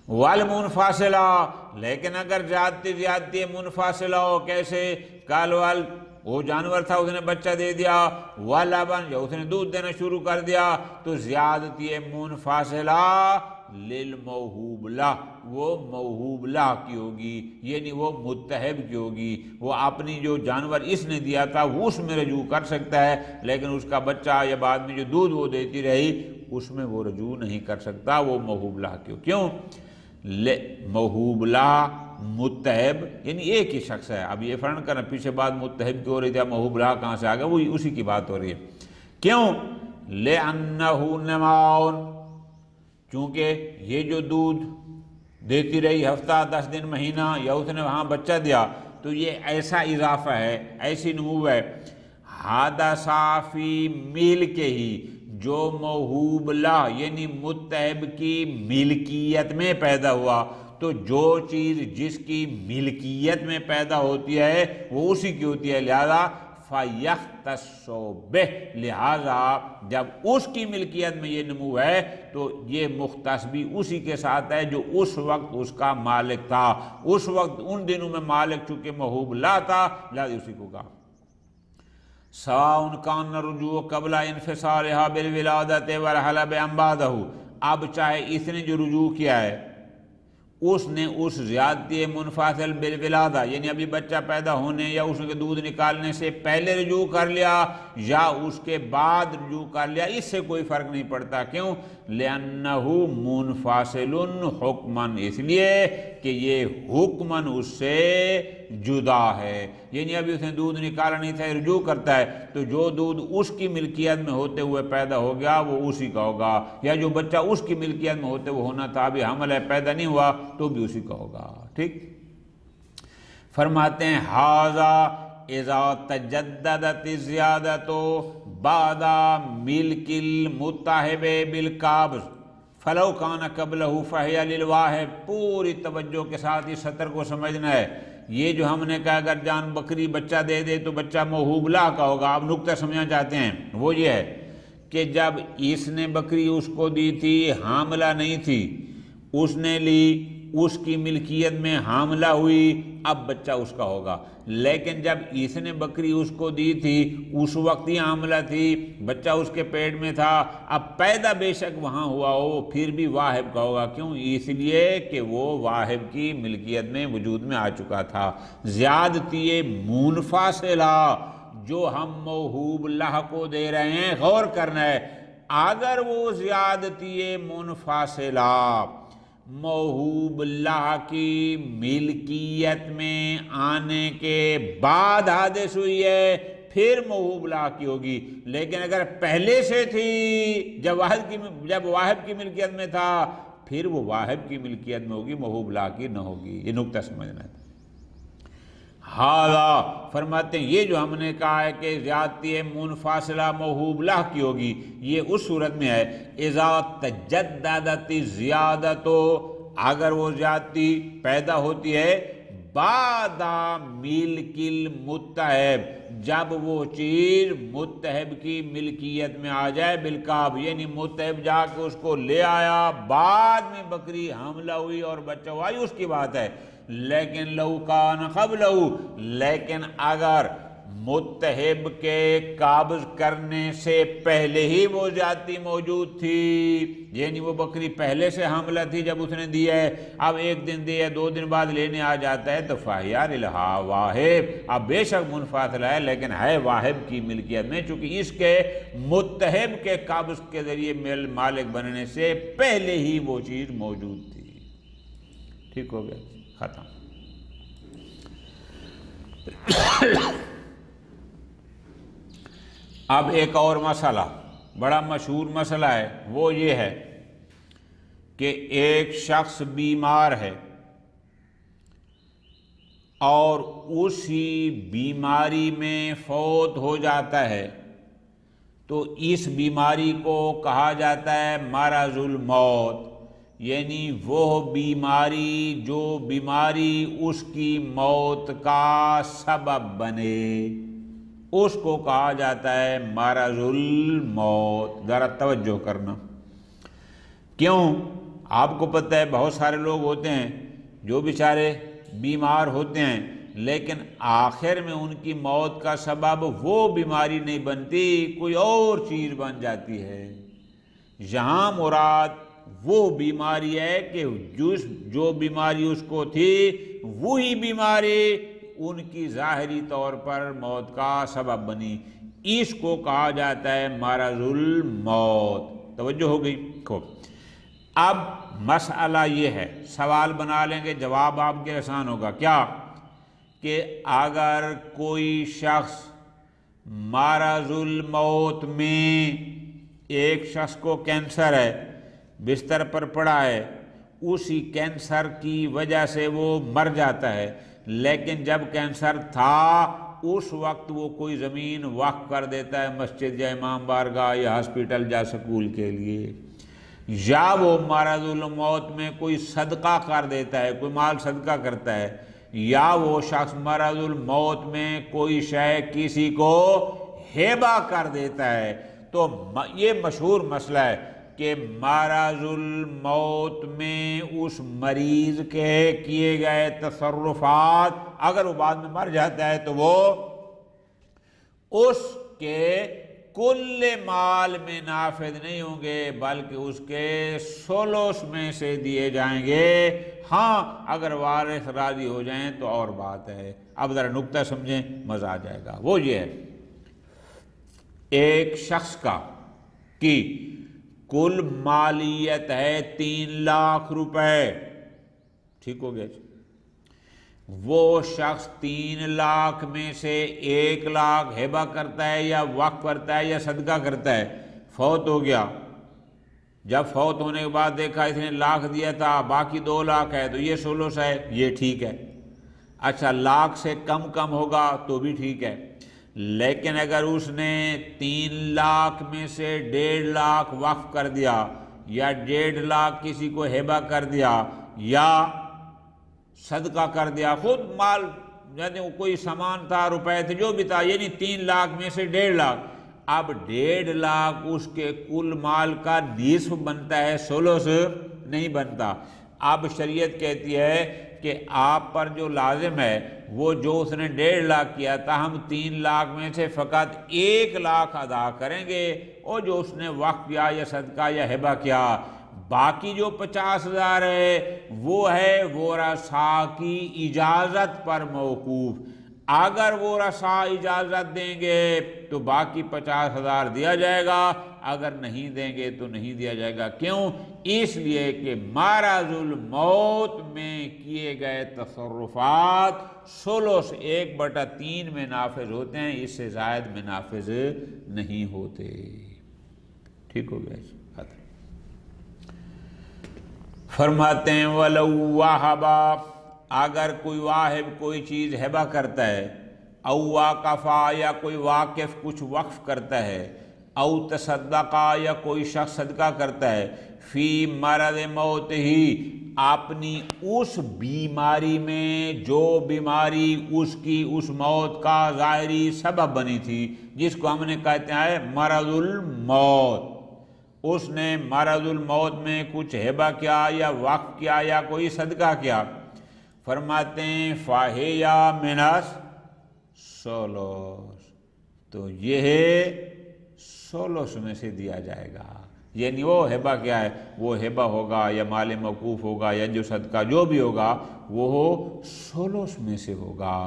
B: والمنفاصلہ، لیکن اگر زیادتی منفاصلہ ہو، کیسے؟ کالول، وہ جانور تھا اس نے بچہ دے دیا، ولبن، یا اس نے دودھ دینا شروع کر دیا، تو زیادتی منفاصلہ للموہوب لہ، وہ موہوب لہ کی ہوگی، یعنی وہ متحب کی ہوگی۔ وہ اپنی جو جانور اس نے دیا تھا وہ اس میں رجوع کر سکتا ہے، لیکن اس کا بچہ یا بعد میں جو دودھ وہ دیتی رہی اس میں وہ رجوع نہیں کر سکتا، وہ موہوب لہ کی ہو۔ کیوں؟ موہوب لہ متحب یعنی ایک ہی شخص ہے۔ اب یہ فرق کرنا، پیچھے بات متحب کی ہو رہی تھی، موہوب لہ کہاں سے آ گیا؟ وہ اسی کی بات ہو رہی ہے۔ کیوں؟ لِأَنَّهُ نَمَاءٌ، چونکہ یہ جو دودھ دیتی رہی ہفتہ 10 دن مہینہ یا اس نے وہاں بچہ دیا تو یہ ایسا اضافہ ہے، ایسی نمو ہے، حدث فی ملک ہی، جو موہوب لہ یعنی متحب کی ملکیت میں پیدا ہوا۔ تو جو چیز جس کی ملکیت میں پیدا ہوتی ہے وہ اسی کی ہوتی ہے، لہذا فَيَخْتَصُّ بِهِ، لہذا جب اس کی ملکیت میں یہ نمو ہے تو یہ مختص بھی اسی کے ساتھ ہے جو اس وقت اس کا مالک تھا۔ اس وقت ان دنوں میں مالک چونکہ موہوب لہ تھا لہذا اسی کو کہا۔ سواء کان رجوع قبل انفصالها بالولادت والحلب ام بعدہ، اب چاہے اس نے جو رجوع کیا ہے اس نے اس زیادتی منفصل بالولادہ یعنی ابھی بچہ پیدا ہونے یا اس کے دودھ نکالنے سے پہلے رجوع کر لیا یا اس کے بعد رجوع کر لیا، اس سے کوئی فرق نہیں پڑتا۔ کیوں؟ لِأَنَّهُ مُنْفَصِلٌ حُکْمًا، اس لیے کہ یہ حکماً اس سے جدا ہے، یعنی ابھی اس نے دودھ نکالا نہیں تھا، رجوع کرتا ہے تو جو دودھ اس کی ملکیت میں ہوتے ہوئے پیدا ہو گیا وہ اسی کا ہوگا، یا جو بچہ اس کی ملکیت میں ہوتے ہوئے ہونا تھا ابھی حمل ہے پیدا نہیں ہوا تو بھی اسی کا ہوگا۔ ٹھیک، فرماتے ہیں ھذا اذا تجددت الزیادۃ بعد ملک المتہب بالقابض فلو کان قبلہ فہی للواہب۔ پوری توجہ کے ساتھ اس سطر کو سمجھنا ہے۔ یہ جو ہم نے کہا اگر جان بکری بچہ دے دے تو بچہ موہوب لا کا ہوگا، آپ نقطہ سمجھنا چاہتے ہیں، وہ یہ ہے کہ جب اس نے بکری اس کو دی تھی حاملہ نہیں تھی، اس نے لی، اس کی ملکیت میں حاملہ ہوئی، اب بچہ اس کا ہوگا، لیکن جب اس نے بکری اس کو دی تھی اس وقت ہی حاملہ تھی، بچہ اس کے پیٹ میں تھا، اب پیدا بے شک وہاں ہوا ہو پھر بھی واہب کا ہوگا۔ کیوں؟ اس لیے کہ وہ واہب کی ملکیت میں وجود میں آ چکا تھا۔ زیادتی منفصلہ جو ہم موہوب لہ کو دے رہے ہیں، غور کرنا ہے، اگر وہ زیادتی منفصلہ موہوب لہ کی ملکیت میں آنے کے بعد حادث ہوئی ہے پھر موہوب لہ کی ہوگی، لیکن اگر پہلے سے تھی جب واہب کی ملکیت میں تھا پھر وہ واہب کی ملکیت میں ہوگی، موہوب لہ کی نہ ہوگی۔ یہ نقطہ سمجھنا ہے۔ حالا فرماتے ہیں یہ جو ہم نے کہا ہے کہ زیادتی منفصلہ موہوب لہ کی ہوگی، یہ اس صورت میں ہے اذا تجددت زیادت، اگر وہ زیادتی پیدا ہوتی ہے بعد ملک المتہب، جب وہ چیز متہب کی ملکیت میں آ جائے بالقاب، یعنی متہب جا کے اس کو لے آیا، بعد میں بکری حاملہ ہوئی اور بچہ ہوا، اس کی بات ہے۔ لیکن لو کان قبلہ، لیکن اگر متہب کے قابض کرنے سے پہلے ہی وہ زیادتی موجود تھی، یعنی وہ بکری پہلے سے حاملہ تھی جب اس نے دی ہے، اب ایک دن دی ہے 2 دن بعد لینے آ جاتا ہے تو فاہیا للہا واہب، اب بے شک منفصلہ ہے لیکن ہے واہب کی ملکیت میں، چونکہ اس کے متہب کے قابض کے ذریعے مالک بننے سے پہلے ہی وہ چیز موجود تھی۔ ٹھیک ہو گیا، ختم۔ اب ایک اور مسئلہ بڑا مشہور مسئلہ ہے، وہ یہ ہے کہ ایک شخص بیمار ہے اور اسی بیماری میں فوت ہو جاتا ہے تو اس بیماری کو کہا جاتا ہے مرض الموت، یعنی وہ بیماری جو بیماری اس کی موت کا سبب بنے، اس کو کہا جاتا ہے مرض الموت۔ ذرا توجہ کرنا، کیوں؟ آپ کو پتہ ہے بہت سارے لوگ ہوتے ہیں جو بیچارے بیمار ہوتے ہیں لیکن آخر میں ان کی موت کا سبب وہ بیماری نہیں بنتی، کوئی اور چیز بن جاتی ہے۔ یہاں مراد وہ بیماری ہے کہ جو بیماری اس کو تھی وہی بیماری ان کی ظاہری طور پر موت کا سبب بنی، اس کو کہا جاتا ہے مرض الموت۔ توجہ ہو گئی؟ اب مسئلہ یہ ہے، سوال بنا لیں گے، جواب آپ کے آسان ہوگا، کیا کہ اگر کوئی شخص مرض الموت میں، ایک شخص کو کینسر ہے، بستر پر پڑا ہے، اسی کینسر کی وجہ سے وہ مر جاتا ہے، لیکن جب کینسر تھا اس وقت وہ کوئی زمین وقف کر دیتا ہے مسجد یا امام بارگاہ یا ہاسپٹل یا سکول کے لیے، یا وہ مرض الموت میں کوئی صدقہ کر دیتا ہے، کوئی مال صدقہ کرتا ہے، یا وہ شخص مرض الموت میں کوئی شے کسی کو ہیبہ کر دیتا ہے، تو یہ مشہور مسئلہ ہے کہ مرض الموت میں اس مریض کے کیے گئے تصرفات، اگر وہ بعد میں مر جاتا ہے تو وہ اس کے کل مال میں نافذ نہیں ہوں گے بلکہ اس کے ثلث میں سے دیے جائیں گے۔ ہاں اگر وارث راضی ہو جائیں تو اور بات ہے۔ اب ذرا نکتہ سمجھیں، مزہ آ جائے گا۔ وہ یہ ہے، ایک شخص کی کل مالیت ہے 3 لاکھ روپے، ٹھیک ہو گیا جی۔ وہ شخص 3 لاکھ میں سے 1 لاکھ ہبہ کرتا ہے یا وقف کرتا ہے یا صدقہ کرتا ہے، فوت ہو گیا۔ جب فوت ہونے کے بعد دیکھا اس نے لاکھ دیا تھا، باقی 2 لاکھ ہے تو یہ ثلث ہے، یہ ٹھیک ہے۔ اچھا لاکھ سے کم ہوگا تو بھی ٹھیک ہے، لیکن اگر اس نے 3 لاکھ میں سے 1.5 لاکھ وقف کر دیا یا 1.5 لاکھ کسی کو ہبہ کر دیا یا صدقہ کر دیا، خود مال یعنی کوئی سامان تھا، روپے تھے، جو بھی تھا، یعنی 3 لاکھ میں سے 1.5 لاکھ، اب 1.5 لاکھ اس کے کل مال کا نصف بنتا ہے، ثلث نہیں بنتا۔ اب شریعت کہتی ہے کہ آپ پر جو لازم ہے وہ جو اس نے 1.5 لاکھ کیا تھا، ہم 3 لاکھ میں سے فقط 1 لاکھ ادا کریں گے، اور جو اس نے وقف کیا یا صدقہ یا ہبہ کیا، باقی جو 50,000 ہے وہ ہے ورثاء کی اجازت پر موقوف۔ اگر ورثاء اجازت دیں گے تو باقی 50,000 دیا جائے گا، اگر نہیں دیں گے تو نہیں دیا جائے گا۔ کیوں؟ اس لیے کہ مرض الموت میں کیے گئے تصرفات ثلث 1/3 میں نافذ ہوتے ہیں، اس سے زائد میں نافذ نہیں ہوتے۔ ٹھیک ہو گیا جی، ختم۔ فرماتے ہیں وَلَوْ وَهَبَ، اگر کوئی واہب کوئی چیز ہبہ کرتا ہے، او واقفا یا کوئی واقف کچھ وقف کرتا ہے، او تصدقہ یا کوئی شخص صدقہ کرتا ہے، فی مرض موت ہی، اپنی اس بیماری میں جو بیماری اس کی اس موت کا ظاہری سبب بنی تھی، جس کو ہم نے کہتے ہیں مرض الموت۔ اس نے مرض الموت میں کچھ ہبہ کیا یا وقف کیا یا کوئی صدقہ کیا، فرماتے ہیں فاہیا منس ثلث، تو یہ ثلث میں سے دیا جائے گا۔ یعنی وہ ہبہ کیا ہے، وہ ہبہ ہوگا یا مال موقوف ہوگا یا جو صدقہ جو بھی ہوگا وہ ثلث میں سے ہوگا۔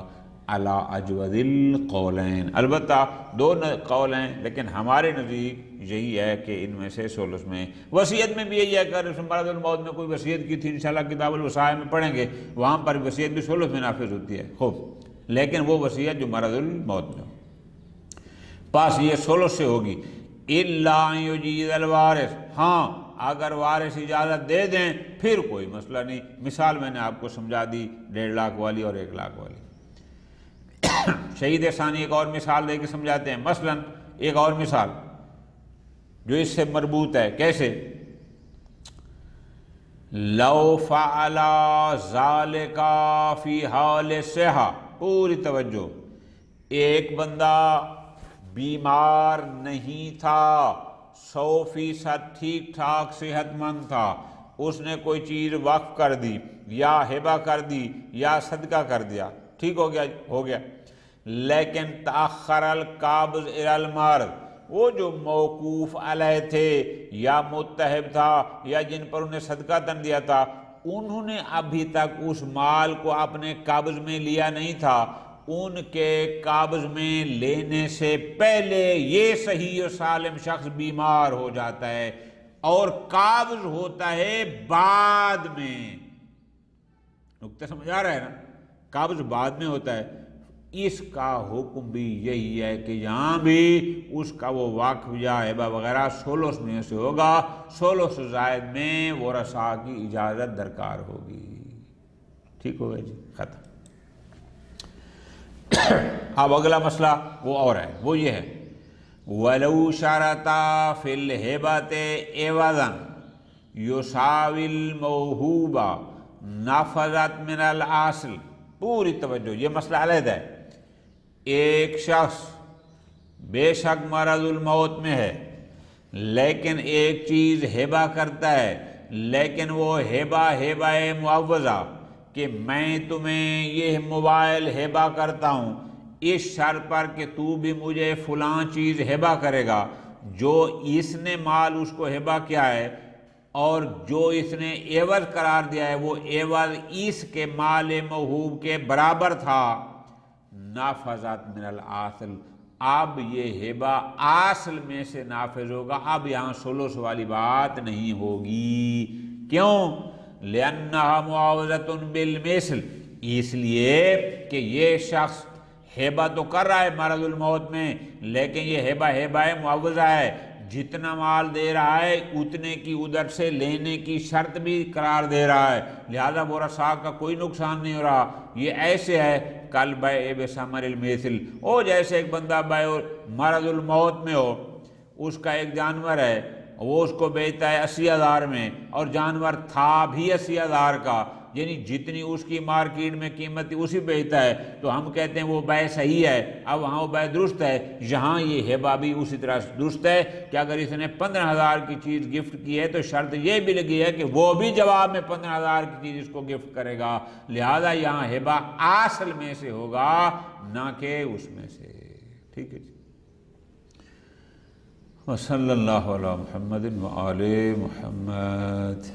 B: علی اجود القولین، البتہ 2 قول ہیں، لیکن ہمارے نزدیک یہی ہے کہ ان میں سے ثلث میں۔ وصیت میں بھی یہی ہے، اگر مرض الموت میں کوئی وصیت کی تھی، انشاءاللہ کتاب الوصایا میں پڑھیں گے، وہاں پر وصیت بھی ثلث میں نافذ ہوتی ہے خوب، لیکن وہ وصیت جو مرض الموت میں ہو، پاس یہ ثلث سے ہوگی۔ الا ان یجیز الوارث، ہاں اگر وارث اجازت دے دیں پھر کوئی مسئلہ نہیں۔ مثال میں نے آپ کو سمجھا دی 1.5 لاکھ والی اور 1 لاکھ والی۔ شہید ثانی ایک اور مثال دے کے سمجھاتے ہیں، مثلا ایک اور مثال جو اس سے مربوط ہے، کیسے؟ لو فعل ذالک فی حال صحہ، پوری توجہ، ایک بندہ بیمار نہیں تھا، 100% ٹھیک ٹھاک صحت مند تھا، اس نے کوئی چیز وقف کر دی یا ہبہ کر دی یا صدقہ کر دیا، ٹھیک ہو گیا، لیکن تأخر القابض الی المرض، وہ جو موقوف علیہ تھے یا متحب تھا یا جن پر انہیں صدقہ تن دیا تھا، انہوں نے ابھی تک اس مال کو اپنے قابض میں لیا نہیں تھا، ان کے قابض میں لینے سے پہلے یہ صحیح و سالم شخص بیمار ہو جاتا ہے اور قابض ہوتا ہے بعد میں۔ نکتہ سمجھ آ رہا ہے نا؟ قابض بعد میں ہوتا ہے۔ اس کا حکم بھی یہی ہے کہ یہاں بھی اس کا وہ واقف یا ہبہ وغیرہ ثلث میں سے ہوگا، ثلث زائد میں ورثاء کی اجازت درکار ہوگی۔ ٹھیک ہوگا جی، ختم۔ اب اگلا مسئلہ وہ اور ہے، وہ یہ ہے وَلَوْ شَرَطَ فِي الْهِبَةِ عِوَضًا يُسَاوِي الْمَوْهُوبَ نَفَذَتْ مِنَ الْأَصْلِ، پوری توجہ، یہ مسئلہ علیحدہ ہے۔ ایک شخص بے شک مرض الموت میں ہے، لیکن ایک چیز ہبہ کرتا ہے، لیکن وہ ہبہ معوضہ، کہ میں تمہیں یہ موبائل ہبہ کرتا ہوں، اس شرط پر کہ تو بھی مجھے فلاں چیز ہبہ کرے گا، جو اس نے مال اس کو ہبہ کیا ہے اور جو اس نے عوض قرار دیا ہے وہ عوض اس کے مال موہوب کے برابر تھا، نافذت من الاصل، اب یہ ہبہ اصل میں سے نافذ ہوگا، اب یہاں ثلث والی بات نہیں ہوگی۔ کیوں؟ لأنها معاوضۃ بالمثل، اس لیے کہ یہ شخص ہبہ تو کر رہا ہے مرض الموت میں، لیکن یہ ہبہ معاوضہ ہے، جتنا مال دے رہا ہے اتنے کی ادھر سے لینے کی شرط بھی قرار دے رہا ہے، لہذا ورثاء کا کوئی نقصان نہیں ہو رہا۔ یہ ایسے ہے کل بیع بثمر المثل، او جیسے ایک بندہ بیع مرض الموت میں ہو، اس کا ایک جانور ہے، وہ اس کو بیچتا ہے 80,000 میں، اور جانور تھا بھی 80,000 کا، یعنی جتنی اس کی مارکیٹ میں قیمت تھی اسی بیچتا ہے، تو ہم کہتے ہیں وہ بیع صحیح ہے، اب وہاں وہ بیع درست ہے۔ یہاں یہ ہبہ بھی اسی طرح درست ہے کہ اگر اس نے 15,000 کی چیز گفٹ کی ہے تو شرط یہ بھی لگی ہے کہ وہ بھی جواب میں 15,000 کی چیز اس کو گفٹ کرے گا، لہذا یہاں ہبہ اصل میں سے ہوگا نہ کہ اس میں سے۔ ٹھیک ہے جی، وصلی اللہ علی محمد وآل محمد۔